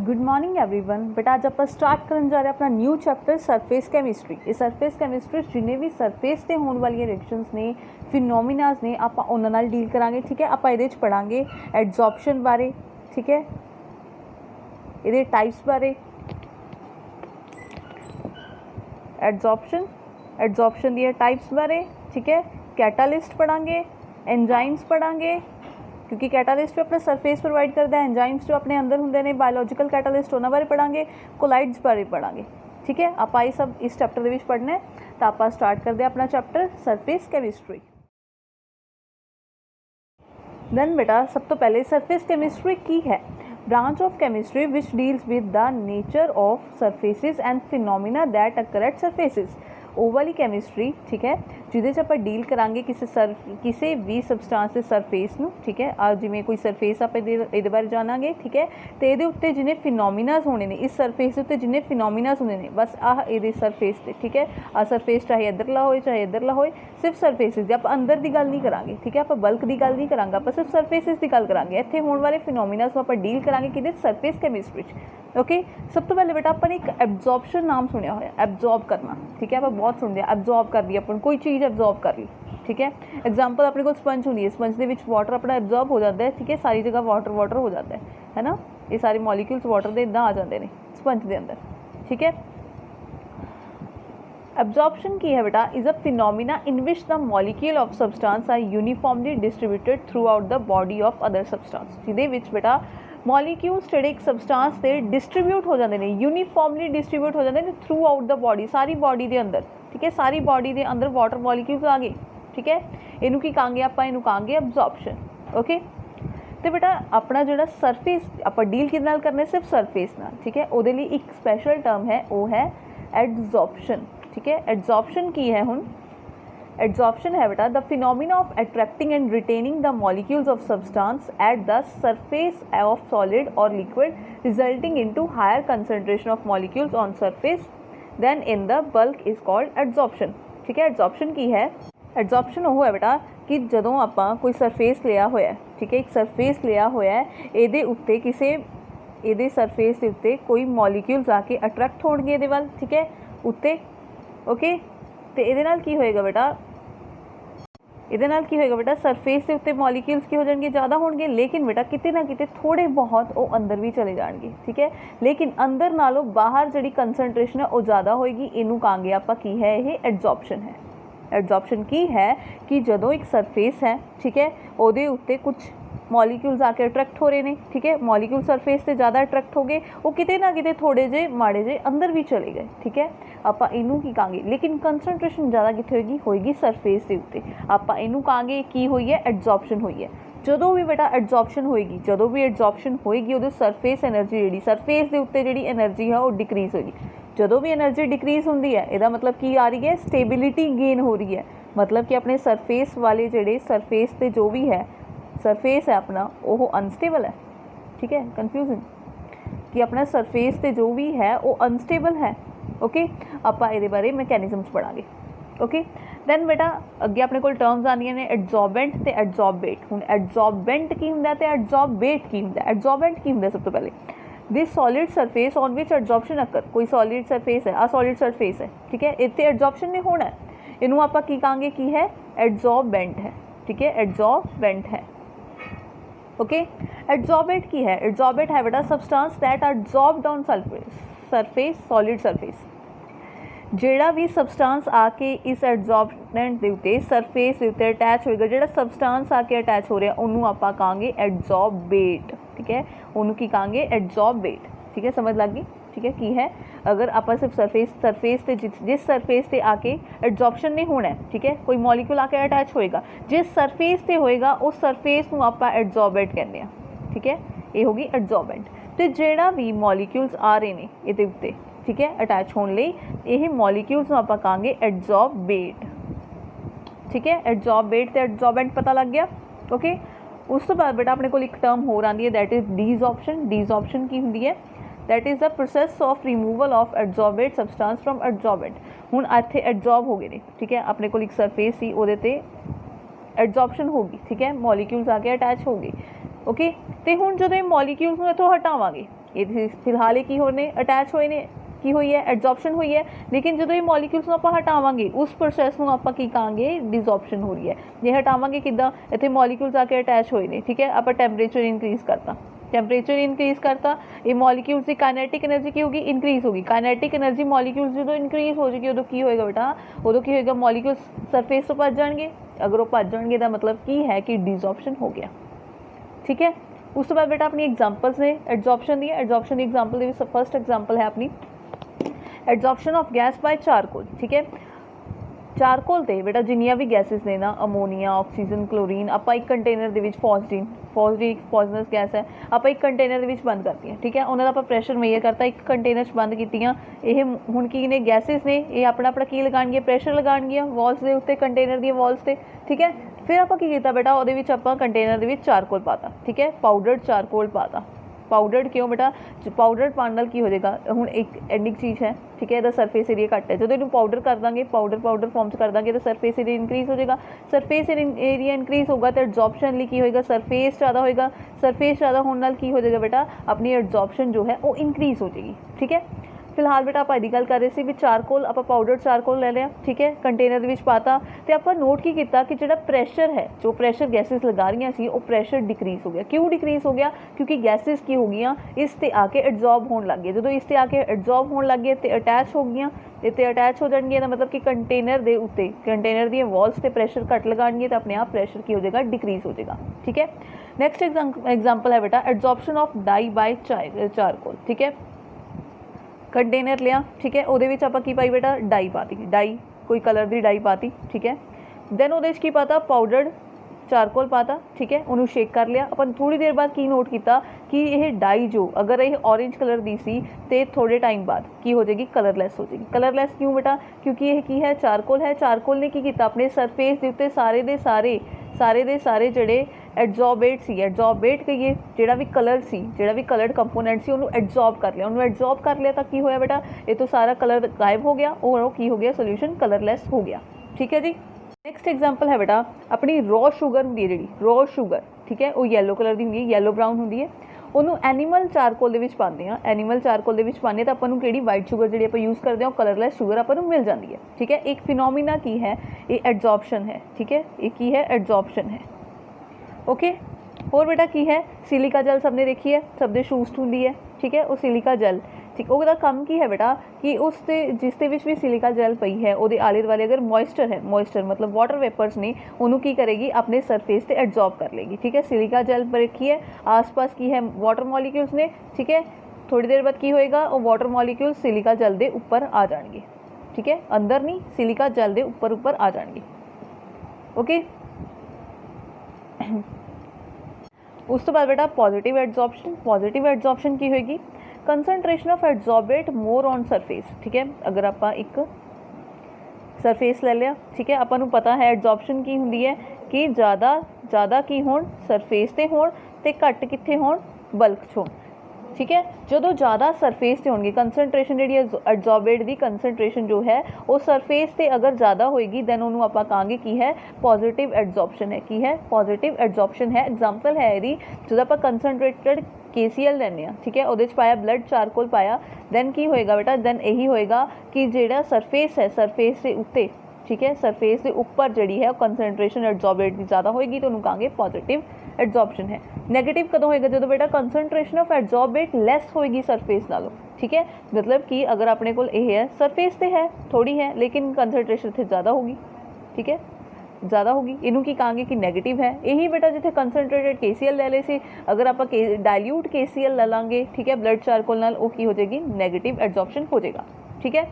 Good morning everyone. बेटा अज आप start करन जा रहे अपना न्यू चैप्टर सरफेस कैमिस्ट्री। ये सरफेस कैमिस्ट्री जिन्हें भी सरफेस से होने वाली रिएक्शंस ने फिनोमिनाज ने आप उन्हां नाल डील करांगे। ठीक है, आप इहदे च पढ़ांगे एडजॉर्प्शन बारे, ठीक है, इहदे टाइप्स बारे, एडजॉर्प्शन दी टाइप्स बारे, ठीक है, कैटालिस्ट पढ़ांगे, एंजाइम्स पढ़ांगे क्योंकि कैटालिस्ट भी अपने सरफेस प्रोवाइड करता है, एंजाइम्स जो अपने अंदर होंगे ने बायोलॉजिकल कैटालिस्ट उन्होंने बारे पढ़ांगे, कोलाइड्स बारे पढ़ांगे। ठीक है, आप ये सब इस चैप्टर के पढ़ना है। तो आप स्टार्ट करते हैं अपना चैप्टर सरफेस कैमिस्ट्री। दैन बेटा सब तो पहले सरफेस कैमिस्ट्री की है branch of chemistry which deals with the nature of surfaces and phenomena that occur at surfaces. ਉਹ वाली कैमिस्ट्री, ठीक है, जिहदे च आपां डील करांगे किसी भी सबसटांस के सरफेस नूं। ठीक है, आ जिवें कोई सरफेस आप इहदे बारे जानांगे। ठीक है, तो ये उत्ते जिन्हें फिनोमिनाज होने ने, इस सरफेस के उत्ते जिन्हें फिनोमिनाज होने ने, बस आह ये सरफेस ते। ठीक है, आ सरफेस चाहे इधरला होए चाहे इधरला होए, सिर्फ सरफेसिस दी, आप अंदर की गल नहीं करांगे। ठीक है, आप बल्क की गल नहीं करांगे, आप सिर्फ सरफेसिस की गल करांगे। इत्थे होने वाले फिनोमिनाज आप डील करांगे कि सरफेस कैमिस्ट्री। ओके, सब तो पहले बेटा अपन एक एब्जॉर्प्शन नाम सुनिया होया, एब्जॉर्ब करना। ठीक है, आप बहुत सुनते हैं एब्जॉर्ब कर ली, अपन कोई चीज़ एब्जॉर्ब कर ली। ठीक है, एग्जाम्पल अपने को स्पंज होंगी है, स्पंज के वाटर अपना एब्जॉर्ब हो जाता है। ठीक है, सारी जगह वाटर हो जाता है ना, ये सारे मॉलिक्यूल्स वाटर के इदा आ जाते हैं स्पंज के अंदर। ठीक है, एब्जॉर्प्शन की है बेटा is a phenomena in which the molecule of substance are uniformly distributed throughout the body of other substance. जिहदे विच बेटा मॉलिक्यूल्स जिहड़े एक सबसटांस से डिस्ट्रीब्यूट हो जाते हैं, यूनीफॉर्मली डिस्ट्रीब्यूट हो जाते हैं थ्रू आउट द बॉडी, सारी बॉडी के अंदर। ठीक है, सारी बॉडी के अंदर वाटर मॉलिक्यूल्स आ गए। ठीक है, इनू की कहांगे आपां, इनू कहांगे एब्जॉर्प्शन। ओके, तो बेटा अपना जो सरफेस आप डील किहदे नाल करने, सिर्फ सरफेस नाल। ठीक है, उहदे लई एक स्पैशल टर्म है, वो है एडजॉर्प्शन। ठीक है, एडजॉर्प्शन की है हुण, एडजॉर्प्शन है बेटा the phenomena of attracting and retaining the molecules of substance at the surface of solid और liquid resulting into higher concentration of molecules on surface than in the bulk is called adsorption. ठीक है, adsorption की है, adsorption वो है बेटा कि जदों आपां कोई सरफेस लिया होया है। ठीक है, एक सरफेस लिया होया है, इहदे उत्ते किसी इहदे सरफेस के उत्ते कोई मॉलिक्यूल्स आके अट्रैक्ट होणगे इहदे वल। ठीक है, उत्ते। ओके, तो ये की होएगा बेटा, ये की होएगा बेटा सरफेस के उत्ते मॉलिक्यूल्स की हो जाएंगे, ज़्यादा होंगे, लेकिन बेटा किते ना किते थोड़े बहुत वो अंदर भी चले जाएंगे। ठीक है, लेकिन अंदर नालों बाहर जी कंसनट्रेशन है वो ज़्यादा होएगी। इनू कहांगे आपां की है, ये एडजॉर्प्शन है। एडजॉर्प्शन की है कि जदों एक सरफेस है, ठीक है, उहदे उत्ते कुछ मॉलिक्यूल्स आके अट्रैक्ट हो रहे हैं। ठीक है, मॉलिक्यूल सरफेस से ज़्यादा अट्रैक्ट हो गए, वो किते ना किते थोड़े जे माड़े जे अंदर भी चले गए। ठीक है, आपां इनू की कहांगे, लेकिन कंसनट्रेशन ज़्यादा कितने होएगी सरफेस के उत्ते, आपां इनू कहांगे की हुई है, एडजॉर्प्शन हुई है। जदों भी बेटा एडजॉर्प्शन होएगी, जदों भी एडजॉर्प्शन होएगी उहदे सरफेस एनर्जी जी सरफेस के उत्ते जी एनर्जी है वो डिक्रीज़ होगी। जदों भी एनर्जी डिक्रीज़ होंदी है, इसदा मतलब की आ रही है, स्टेबिलिटी गेन हो रही है। मतलब कि अपने सरफेस वाले जोड़े सरफेस से जो भी है सरफेस है अपना वो अनस्टेबल है। ठीक है, कन्फ्यूजन कि अपना सरफेस से जो भी है वो अनस्टेबल है। ओके, आप ये बारे मैकेनिज्म्स पढ़ांगे। ओके, दैन बेटा अगे अपने को टर्म्स आंदियां ने एडजॉर्बेंट ते एडजॉर्बेट। हुण एडजॉर्बेंट की हुंदा ते एडजॉर्बेट की हुंदा। एडजॉर्बेंट की हुंदा सब तो पहले this solid surface on which adsorption occur. कोई सॉलिड सरफेस है, आ सॉलिड सरफेस है। ठीक है, इत्थे एडजॉर्प्शन नहीं होना है, इनू आपां की कहांगे की है, एडजॉर्बेंट है। ठीक है, एडजॉर्बेंट है। ओके, एडजॉर्बेट की है, एडजॉर्बेट है बेटा substance that are adsorbed on surface solid surface. जेड़ा भी सबसटेंस आके इस एडजॉर्बेंट के उत्ते सरफेस के उत्ते अटैच होएगा, जेड़ा सबसटेंस आके अटैच हो रहा उन्होंने आपां कहांगे एडजॉर्बेट। ठीक है, उन्होंने की कहांगे एडजॉर्बेट। ठीक है, समझ लग गई। ठीक है, की है अगर आप सिर्फ सरफेस से जिस सरफेस से आके एडजॉर्प्शन नहीं होना है। ठीक है, कोई मॉलिक्यूल आके अटैच होएगा, जिस सरफेस से होएगा उस सरफेस को आप एडजॉर्बेट कहते हैं। ठीक है, ये होगी एडजॉर्बेंट। तो जेड़ा भी मॉलिक्यूल्स आ रहे हैं ये उत्ते, ठीक है, अटैच होने लई यही मॉलिक्यूल्स आप कहांगे एडजॉर्बेट। ठीक है, एडजॉर्बेट तो एडजॉर्बेंट पता लग गया। ओके, उस तो बाद बेटा अपने को एक टर्म होर आती है दैट इज डीजॉर्प्शन। डीजॉर्प्शन की होंगी है, that is the process of removal of adsorbate substance from adsorbent. हुण इत्थे एडजॉर्ब हो गए ने। ठीक है, अपने को एक सरफेस सी उहदे ते एडजॉर्प्शन होगी। ठीक है, मॉलिक्यूल्स आके अटैच हो गए। ओके, तो हुण जदों मॉलिक्यूल्स नूं इत्थों हटावांगे, ये फिलहाल ये की होने अटैच होए ने की हुई है एडजॉर्प्शन हुई है, लेकिन जो ये मॉलिक्यूल्स ਨੂੰ ਆਪਾਂ ਹਟਾਵਾਂਗੇ ਉਸ ਪ੍ਰੋਸੈਸ ਨੂੰ ਆਪਾਂ ਕੀ ਕਹਾਂਗੇ डिसऑर्प्शन हो रही है। ये हटावांगे किदा, इतने मॉलिक्यूल्स आके अटैच होए ने, ठीक है, आप टैंपरेचर इनक्रीज करता, टैंपरेचर इनक्रीज करता, ये मॉलिक्यूल्स की काइनेटिक एनर्जी की होगी इंक्रीज होगी। काइनेटिक एनर्जी मॉलिक्यूल्स जो इंक्रीज हो जाएगी उदों की होएगा बेटा, उदों की होएगा मॉलिक्यूल्स सरफेस तो भज जाएंगे। अगर वो भज जाएंगे तो मतलब की है कि डिसऑर्प्शन हो गया, ठीक है। उस तो बाद बेटा अपनी एग्जाम्पल्स ने एडजॉर्प्शन दी, एडजॉर्प्शन की एग्जाम्पल फर्स्ट एग्जाम्पल है अपनी adsorption of gas by charcoal, ठीक है। चारकोल ते बेटा जिन्नियां भी गैसेस ने ना, अमोनीया, ऑक्सीजन, क्लोरीन, आप एक कंटेनर दे विच फॉस्जीन एक पॉइजनस गैस है, आप एक कंटेनर दे विच बंद करती हैं, ठीक है। उन्होंने आप प्रैशर मेजर करता, एक कंटेनर बंद कीतियां, ये हुण की ने गैसेस ने, ये अपना अपना की लगाणगियां, प्रैशर लगाणगियां वॉल्स के उत्ते, कंटेनर दी वॉल्स से, ठीक है। फिर आप की कीता बेटा, उहदे विच आपां कंटेनर दे विच चारकोल पाता, ठीक है, पाउडर्ड चारकोल पाता। पाउडर्ड क्यों बेटा, पाउडर्ड पाने नाल की हो जाएगा, हुण एक एंडिक चीज़ है, ठीक है, इहदा सरफेस एरिया घट है, जो इन्हूं पाउडर कर देंगे, पाउडर फॉर्म च कर देंगे तो सरफेस एरिया इंक्रीज हो जाएगा। सरफेस एरिया इंक्रीज होगा तो एडजॉर्प्शन लिए की होएगा, सरफेस ज़्यादा होएगा, सरफेस ज़्यादा होने नाल की हो जाएगा बेटा, अपनी एडजॉर्प्शन जो है वो इंक्रीज हो जाएगी, ठीक है। फिलहाल बेटा आप इहदी गल कर रहे थे भी चारकोल, आप पाउडर चारकोल ले लिया, ठीक है, कंटेनर दे विच पाता, तो आप नोट की किया कि जो प्रैशर है, जो प्रैशर गैसेस लगा रही सी, वो प्रैशर डिक्रीज हो गया। क्यों डिक्रीज हो गया, क्योंकि गैसेस की हो गई इस ते आके एडजॉर्ब होने लग गए, जो इस ते आके एडजॉर्ब होने लग गए तो अटैच हो गई, इतने अटैच हो जाएगी, मतलब कि कंटेनर के उत्ते, कंटेनर दी वॉल्स से प्रैशर घट लगाएंगे तो अपने आप प्रैशर की हो जाएगा डिक्रीज हो जाएगा, ठीक है। नैक्सट एग्जाम्पल है बेटा adsorption of dye by charcoal, ठीक है। कंटेनर लिया, ठीक है, उहदे विच आपां की पाई बेटा, डाई पाती, डाई कोई कलर की डाई पाती, ठीक है। दैन उहदे विच की पाता, पाउडर्ड चारकोल पाता, ठीक है, उन्होंने शेक कर लिया। अपन थोड़ी देर बाद की नोट किया कि यह डाई जो अगर ये ऑरेंज कलर दी सी तो थोड़े टाइम बाद की हो जाएगी, कलरलैस हो जाएगी। कलरलैस क्यों बेटा, क्योंकि यह की है चारकोल है, चारकोल ने की किया अपने सरफेस के उत्ते सारे दे सारे जड़े एडजॉर्बेट सी, एडजॉर्बेट कहिए जोड़ा भी कलर सी, जोड़ा भी कलर्ड कंपोनेंट सी उन्होंने एडजॉर्ब कर लिया, उन्होंने एडजॉर्ब कर लिया तो की होया बेटा, ये तो सारा कलर गायब हो गया और की हो गया, सोल्यूशन कलरलैस हो गया, ठीक है जी। नैक्सट एग्जाम्पल है बेटा अपनी रॉ शुगर होंगी जी, रॉ शुगर, ठीक है, वो येलो कलर की होंगी, येलो ब्राउन होंगी है, उन्होंने एनीमल चारकोल के पाते हैं, एनीमल चारकोल के पाने तो अपन कि वाइट शुगर जी आप यूज़ करते हैं कलरलैस शुगर अपन मिल जाती है, ठीक है। एक फिनोमिना की है, ये एडजॉर्प्शन है, ठीक है, ये की है एडजॉर्प्शन है, ओके। और बेटा की है सिलिका जल, सबने देखी है, सब दे शूज होंगी है, ठीक है, वो सिलिका जल, ठीक, उसका काम की है बेटा कि उसते जिसते विच भी सिलिका जैल पई है वो आले दुआले अगर मॉइस्चर है, मॉइस्चर मतलब वाटर वेपर्स ने, उन्होंने की करेगी अपने सरफेस से एडजॉर्ब कर लेगी, ठीक है। सिलिका जैल पर रखी है, आसपास की है वाटर मॉलिक्यूल्स ने, ठीक है, थोड़ी देर बाद की होएगा वो वाटर मॉलिक्यूल्स सिलिका जैल के उपर आ जाएंगे, ठीक है, अंदर नहीं सिलिका जैल के उपर आ जाएंगे, ओके। उस तो बाद बेटा पॉजिटिव एडजॉर्प्शन की होएगी, concentration of adsorbate more on surface, ठीक है। अगर आप एक सरफेस ले लिया, ठीक है, अपन पता है एडजॉर्प्शन की होंगी है कि ज़्यादा की होण सरफेस ते होण ते घट कित्थे होण बल्क च होण, ठीक है। जो ज़्यादा सरफेस से होंगी कंसनट्रेशन जी एडजॉर्बेट की कंसनट्रेशन जो है वो सरफेस से अगर ज़्यादा होएगी दैन उन्होंने आप कहांगे की है पॉजिटिव एडजॉर्प्शन है, की है पॉजिटिव एडजॉर्प्शन है। एग्जाम्पल है यदि जो आप कंसनट्रेटेड KCl लेने, ठीक है, वो पाया ब्लड चारकोल पाया, दैन की होएगा बेटा, दैन यही होएगा कि जेड़ा सरफेस है सरफेस से उत्ते, ठीक है, सरफेस के ऊपर जड़ी है कंसनट्रेशन एडजॉर्बेट की ज़्यादा होएगी तो उन्होंने कहांगे पॉजिटिव एडजॉर्प्शन है। नैगेटिव कदों होएगा जो बेटा कंसनट्रेशन ऑफ एडजॉर्बेट लैस होएगी सरफेस नालों, ठीक है, मतलब कि अगर अपने को यह है सरफेस से है थोड़ी है लेकिन कंसनट्रेशन इतने ज़्यादा होगी, ठीक है, ज़्यादा होगी, इनू की कहांगे कि नैगेटिव है। यही बेटा जिथे कंसनट्रेटेड KCl ले ले से अगर आप डाइल्यूट KCl ले लाँगे, ठीक है, ब्लड चारकोल नाल वो की हो जाएगी नेगेटिव एडजॉर्प्शन हो जाएगा, ठीक है।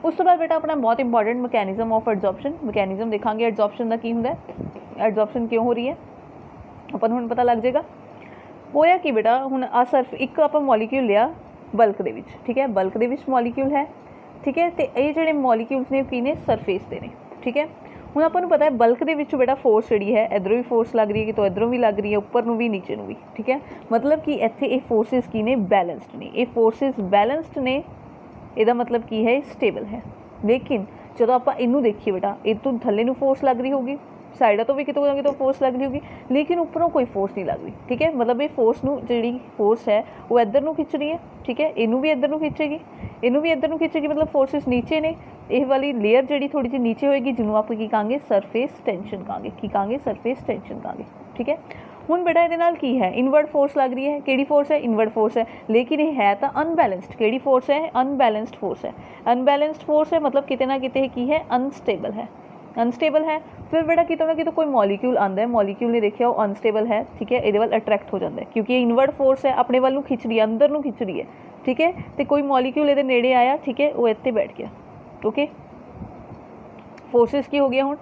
उस तो बाद बेटा अपना बहुत important mechanism of adsorption, mechanism देखा एडजॉर्प्शन का की होंगे, एडजॉर्प्शन क्यों हो रही है अपन हुण पता लग जाएगा। होया कि बेटा हुण आ सर्फ एक आप मॉलिक्यूल लिया बल्क दे विच, ठीक है, बल्क दे विच मॉलिक्यूल है, ठीक है, तो ये जोड़े मॉलिक्यूल्स ने की ने सरफेस के ने, ठीक है। हुण आपां पता है बल्क दे विच बेटा फोर्स जी है इधरों भी फोर्स लग रही है कि तो इधरों भी लग रही है, उपर भी नीचे भी, ठीक है, मतलब कि इत्थे ये फोर्सिस की ने बैलेंस्ड ने, ये फोर्सिस बैलेंस्ड ने, ਇਹਦਾ मतलब की है स्टेबल है। लेकिन जो आप इनू देखिए बेटा ये तो थले नू फोर्स लग रही होगी, ਸਾਈਡਾਂ ਤੋਂ ਵੀ ਕਿਤੋਂ ਨਾ ਕਿਤੋਂ ਫੋਰਸ ਲੱਗ ਰਹੀ ਹੋਗੀ, ਲੇਕਿन ਉੱਪਰੋਂ ਕੋਈ ਫੋਰਸ नहीं लग रही। ठीक है, मतलब ये फोर्स ਨੂੰ ਜਿਹੜੀ ਫੋਰਸ ਹੈ ਉਹ ਇੱਧਰ ਨੂੰ ਖਿੱਚ ਰਹੀ ਹੈ। ठीक है, ਇਹਨੂੰ ਵੀ ਇੱਧਰ ਨੂੰ ਖਿੱਚੇਗੀ, ਇਹਨੂੰ ਵੀ ਇੱਧਰ ਨੂੰ ਖਿੱਚੇਗੀ, मतलब फोर्सेस नीचे ने। ਇਹ ਵਾਲੀ ਲੇਅਰ ਜਿਹੜੀ ਥੋੜੀ ਜਿਹੀ ਨੀਚੇ ਹੋਏਗੀ ਜਿਹਨੂੰ ਆਪਾਂ ਕੀ ਕਹਾਂਗੇ ਸਰਫੇਸ ਟੈਂਸ਼ਨ ਕਹਾਂਗੇ। ਕੀ ਕਹਾਂਗੇ ਸਰਫੇਸ ਟੈਂਸ਼ਨ ਕਹਾਂਗੇ। ठीक है, ਹੁਣ ਬੇਟਾ ਇਹਦੇ ਨਾਲ ਕੀ ਹੈ ਇਨਵਰਡ ਫੋਰਸ ਲੱਗ ਰਹੀ ਹੈ। ਕਿਹੜੀ ਫੋਰਸ ਹੈ ਇਨਵਰਡ ਫੋਰਸ ਹੈ, ਲੇਕਿਨ ਇਹ ਹੈ ਤਾਂ ਅਨਬੈਲੈਂਸਡ। ਕਿਹੜੀ ਫੋਰਸ ਹੈ ਅਨਬੈਲੈਂਸਡ ਫੋਰਸ ਹੈ। ਅਨਬੈਲੈਂਸਡ ਫੋਰਸ ਹੈ मतलब ਕਿਤੇ ਨਾ ਕਿਤੇ ਕੀ ਹੈ ਅਨਸਟੇਬਲ ਹੈ। ਅਨਸਟੇਬਲ ਹੈ ਫਿਰ ਬੇਟਾ ਕਿਤੋਂ ਨਾ ਕਿਤੋਂ ਕੋਈ ਮੋਲੀਕਿਊਲ ਆਉਂਦਾ ਹੈ, ਮੋਲੀਕਿਊਲ ਨੇ ਦੇਖਿਆ ਉਹ ਅਨਸਟੇਬਲ ਹੈ। ਠੀਕ ਹੈ, ਇਹਦੇ ਵੱਲ ਅਟਰੈਕਟ ਹੋ ਜਾਂਦਾ ਹੈ ਕਿਉਂਕਿ ਇਹ ਇਨਵਰਡ ਫੋਰਸ ਹੈ ਆਪਣੇ ਵੱਲ ਨੂੰ ਖਿੱਚ ਰਹੀ ਹੈ, ਅੰਦਰ ਨੂੰ ਖਿੱਚ ਰਹੀ ਹੈ। ਠੀਕ ਹੈ, ਤੇ ਕੋਈ ਮੋਲੀਕਿਊਲ ਇਹਦੇ ਨੇੜੇ ਆਇਆ। ਠੀਕ ਹੈ, ਉਹ ਇੱਥੇ ਬੈਠ ਗਿਆ। ਓਕੇ, फोर्सेस की हो गया हूँ,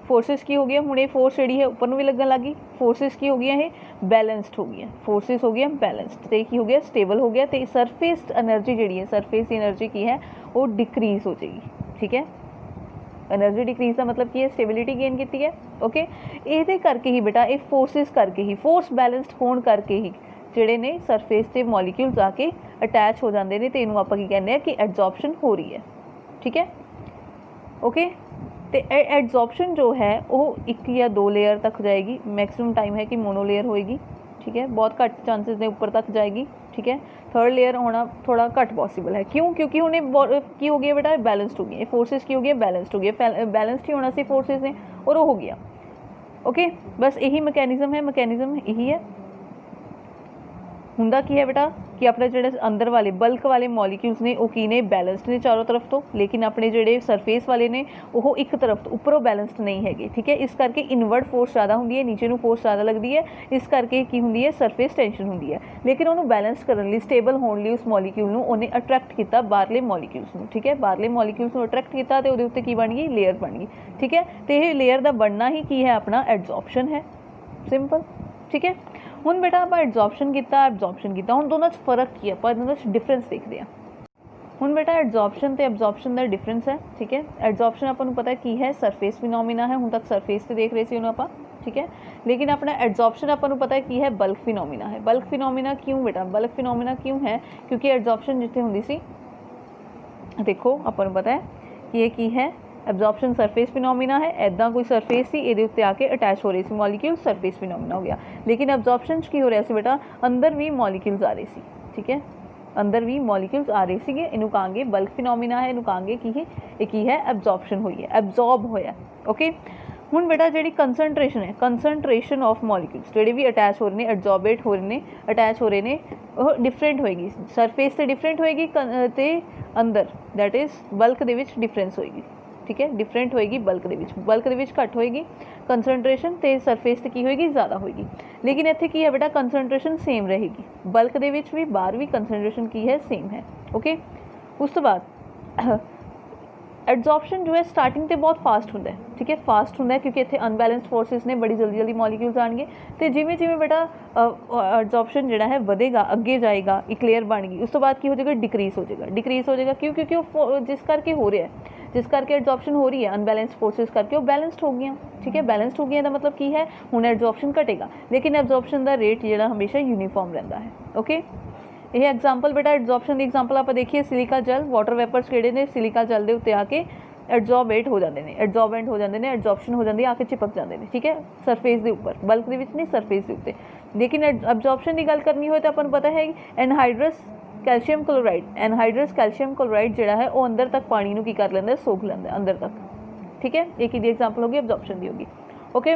फोर्सेस की हो गया हूँ, ये फोर्स जी है उपर भी लगन लग गई। फोर्सेस की हो गई ये बैलेंस्ड हो गई, फोर्सेस हो गया बैलेंस्ड, तो की हो गया स्टेबल हो गया। तो सरफेस एनर्जी जी है सरफेस एनर्जी की है वो डिक्रीज हो जाएगी। ठीक है, एनर्जी डिक्रीज का मतलब की है स्टेबिलिटी गेन की है। ओके, ये करके ही बेटा ये फोर्सेस करके ही फोर्स बैलेंस्ड होने करके ही जोड़े ने सरफेस से मॉलिक्यूल्स आके अटैच हो जाते हैं, तो इनू आप कहने कि एडजॉर्प्शन हो रही है। ठीक है, ओके, तो एडजॉर्प्शन जो है वो एक या दो लेयर तक जाएगी, मैक्सिमम टाइम है कि मोनो लेयर होएगी। ठीक है, बहुत घट चांसेस ने ऊपर तक जाएगी। ठीक है, थर्ड लेयर होना थोड़ा घट पॉसिबल है। क्यों, क्योंकि उन्हें की हो गया बेटा बैलेंस्ड हो गई, फोर्सेस की हो गया बैलेंस्ड हो गया, बैलेंस्ड ही होना सी फोर्सेस ने और वो हो गया। ओके, बस यही मैकेनिज्म है, मैकेनिज्म यही है। हुंदा की है बेटा कि अपने जोड़े अंदर वाले बल्क वाले मॉलिक्यूल्स ने वो की ने बैलेंस्ड ने चारों तरफ तो, लेकिन अपने जोड़े सरफेस वाले ने वो एक तरफ तो उपरों बैलेंस्ड नहीं है। ठीक है, इस करके इनवर्ड फोर्स ज़्यादा होंगी है, नीचे नूं फोर्स ज़्यादा लगती है, इस करके की होंगी है सरफेस टेंशन होंगी है। लेकिन उन्होंने बैलेंस करने लिए स्टेबल होने लिए उस मॉलिक्यूल नूं उन्हें अट्रैक्ट किया बाहरले मॉलिक्यूल्स नूं। ठीक है, बाहरले मॉलिक्यूल्स नूं अट्रैक्ट किया तो उहदे उत्ते की बन गई लेयर बन गई। ठीक है, तो यह लेयर का बनना ही की है अपना एडजॉर्प्शन है, सिंपल। ठीक है, हुण बेटा आप एडजॉर्प्शन किया एब्जॉर्प्शन किया, हुण दोनों फर्क की आप दोनों डिफरेंस देखते हैं। हुण बेटा एडजॉर्प्शन तो एब्जॉर्प्शन का डिफरेंस है। ठीक है, एडजॉर्प्शन आपको पता है की है सरफेस फिनोमिना है, हुण तक सरफेस से देख रहे थे उन्होंने आप। ठीक है, लेकिन अपना एडजॉर्प्शन आपको पता है की है बल्क फिनोमिना है। बल्क फिनोमिना क्यों बेटा बल्क फिनोमिना क्यों है, क्योंकि एडजॉर्प्शन जिथे होंदी सी देखो आपको पता है कि ये की है एब्जॉर्प्शन सरफेस फिनोमिना है, ऐदा कोई सरफेस सी ये उत्ते आके अटैच हो रही सी मॉलिक्यूल, सरफेस फिनोमिना हो गया। लेकिन एब्जॉर्प्शन की हो रहा सी बेटा अंदर भी मॉलिक्यूल्स आ रही सी। ठीक है, अंदर भी मॉलिक्यूल्स आ रहे थे, इनू कहांगे बल्क फिनोमिना है, इनू कहांगे की है एब्जॉर्प्शन हुई है, एब्जॉर्ब होया। ओके, हुण बेटा जी कंसनट्रेशन है, कंसनट्रेशन ऑफ मॉलिक्यूल्स जोड़े भी अटैच हो रहे हैं, एब्जॉर्बेट हो रहे हैं, अटैच हो रहे हैं, वह डिफरेंट होएगी सरफेस से डिफरेंट होएगी ते अंदर that is bulk they which difference होएगी। ठीक है, डिफरेंट होएगी बल्क दे विच, बल्क दे विच घट होएगी कंसनट्रेशन, तो सरफेस से की होएगी ज़्यादा होएगी। लेकिन इत्थे की है बेटा कंसनट्रेशन सेम रहेगी, बल्क दे विच भी बाहर भी कंसनट्रेशन की है सेम है। ओके, उस तो बाद एडजॉर्प्शन जो है स्टार्टिंग तो बहुत फास्ट होंदा है। ठीक है, फास्ट होंदा है क्योंकि इत्थे अनबैलेंस्ड फोर्सेस ने बड़ी जल्दी जल्दी मॉलिक्यूल्स आएंगे, तो जिमें जिमें बेटा एडजॉर्प्शन जिहड़ा है वधेगा अगे जाएगा, एक लेयर बन गई, उस तो बाद की हो जाएगा डिक्रीज हो जाएगा। डिक्रीज हो जाएगा क्यों, क्योंकि वो जिस करके हो रहा है, जिस करके एडजॉर्प्शन हो रही है अनबैलेंस्ड फोर्सेस करके वो बैलेंस्ड हो गई। ठीक है, बैलेंस्ड हो गई का मतलब की है हुण एडजॉर्प्शन घटेगा, लेकिन एब्जॉर्प्शन का रेट जो हमेशा यूनीफॉर्म रहता है। ओके, यह एग्जाम्पल बेटा एडजॉर्प्शन की एग्जाम्पल आप देखिए सिलिका जल, वाटर वेपर्स किहड़े ने सिलिका जल के उत्ते आके एडजॉर्बेट हो जाते हैं, एडजॉर्बेंट हो जाते हैं, एडजॉर्प्शन हो जाती है, आके चिपक जाते हैं। ठीक है, सरफेस के उपर बल्क के नहीं सरफेस के उत्ते। लेकिन एब्जॉर्प्शन की गल करनी हो तो अपन पता है anhydrous calcium chloride, anhydrous calcium chloride जोड़ा है वो अंदर तक पानी को की कर लेंदा है, सोख लेंदा है अंदर तक। ठीक है, एक ही एग्जाम्पल होगी एब्जॉर्प्शन की होगी। ओके,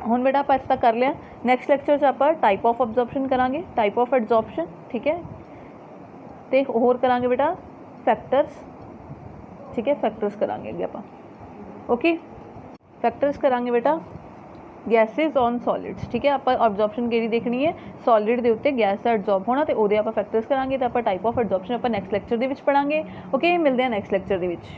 हुण बेटा आप इत्थे तक कर लिया, नैक्सट लैक्चर आप टाइप ऑफ एब्जॉर्प्शन करांगे, टाइप ऑफ एब्जॉर्प्शन। ठीक है, तो होर करांगे बेटा फैक्टर्स। ठीक है, फैक्टर्स करांगे अगे आप। ओके, फैक्टर्स करांगे बेटा गैसेज ऑन सॉलिड्स। ठीक है, आप एब्जॉर्प्शन केड़ी देखनी है सॉलिड के उत्ते गैस का एब्जॉर्ब होना, तो वो आप फैक्टर्स करांगे, तो आप टाइप ऑफ एब्जॉर्प्शन आप नैक्सट लैक्चर दे विच पढ़ांगे। ओके, मिलते हैं नैक्सट लैक्चर दे विच।